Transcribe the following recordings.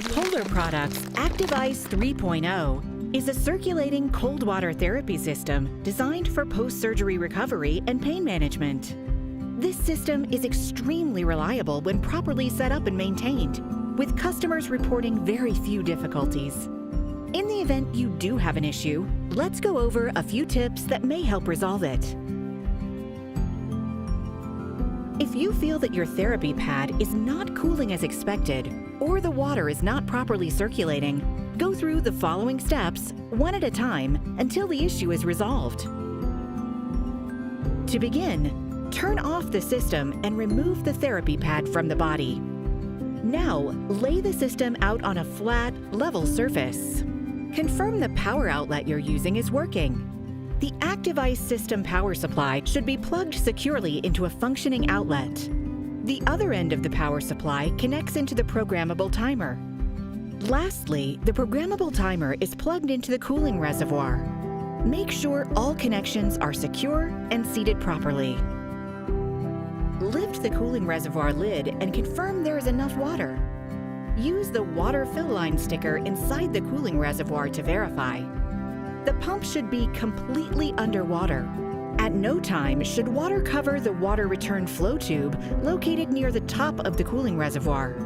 The Polar Products Active Ice 3.0 is a circulating cold water therapy system designed for post-surgery recovery and pain management. This system is extremely reliable when properly set up and maintained, with customers reporting very few difficulties. In the event you do have an issue, let's go over a few tips that may help resolve it. If you feel that your therapy pad is not cooling as expected, or the water is not properly circulating, go through the following steps, one at a time, until the issue is resolved. To begin, turn off the system and remove the therapy pad from the body. Now, lay the system out on a flat, level surface. Confirm the power outlet you're using is working. The Active Ice system power supply should be plugged securely into a functioning outlet. The other end of the power supply connects into the programmable timer. Lastly, the programmable timer is plugged into the cooling reservoir. Make sure all connections are secure and seated properly. Lift the cooling reservoir lid and confirm there is enough water. Use the water fill line sticker inside the cooling reservoir to verify. The pump should be completely underwater. At no time should water cover the water return flow tube located near the top of the cooling reservoir.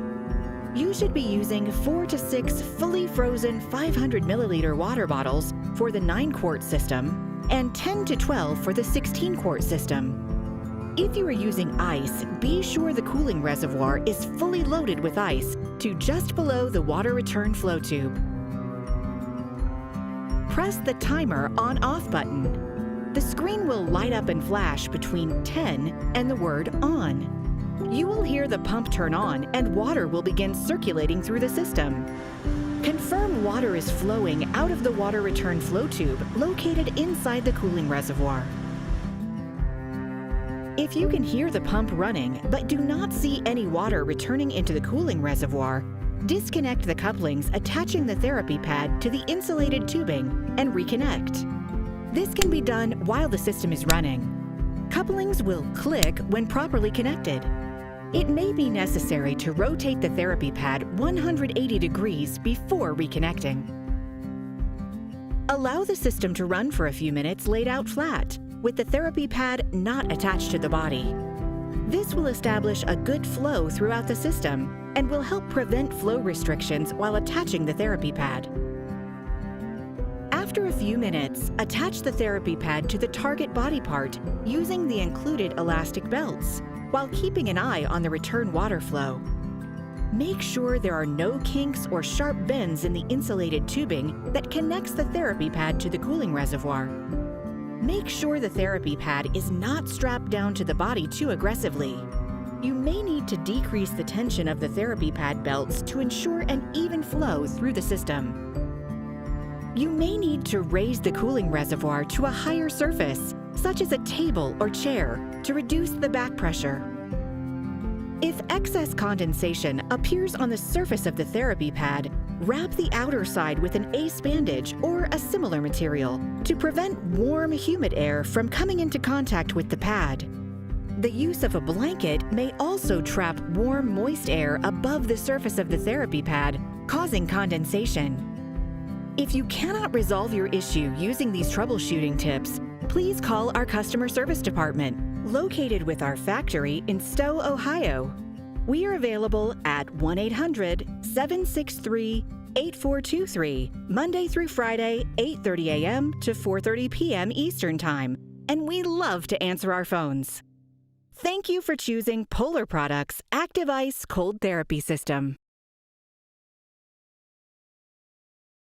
You should be using 4 to 6 fully frozen 500 milliliter water bottles for the 9-quart system and 10 to 12 for the 16-quart system. If you are using ice, be sure the cooling reservoir is fully loaded with ice to just below the water return flow tube. Press the timer on/off button. The screen will light up and flash between 10 and the word on. You will hear the pump turn on and water will begin circulating through the system. Confirm water is flowing out of the water return flow tube located inside the cooling reservoir. If you can hear the pump running but do not see any water returning into the cooling reservoir, disconnect the couplings attaching the therapy pad to the insulated tubing and reconnect. This can be done while the system is running. Couplings will click when properly connected. It may be necessary to rotate the therapy pad 180 degrees before reconnecting. Allow the system to run for a few minutes laid out flat, with the therapy pad not attached to the body. This will establish a good flow throughout the system and will help prevent flow restrictions while attaching the therapy pad. After a few minutes, attach the therapy pad to the target body part using the included elastic belts, while keeping an eye on the return water flow. Make sure there are no kinks or sharp bends in the insulated tubing that connects the therapy pad to the cooling reservoir. Make sure the therapy pad is not strapped down to the body too aggressively. You may need to decrease the tension of the therapy pad belts to ensure an even flow through the system. You may need to raise the cooling reservoir to a higher surface, such as a table or chair, to reduce the back pressure. If excess condensation appears on the surface of the therapy pad, wrap the outer side with an ACE bandage or a similar material to prevent warm, humid air from coming into contact with the pad. The use of a blanket may also trap warm, moist air above the surface of the therapy pad, causing condensation. If you cannot resolve your issue using these troubleshooting tips, please call our customer service department, located with our factory in Stowe, Ohio. We are available at 1-800-763-8423, Monday through Friday, 8:30 a.m. to 4:30 p.m. Eastern Time, and we love to answer our phones. Thank you for choosing Polar Products Active Ice Cold Therapy System.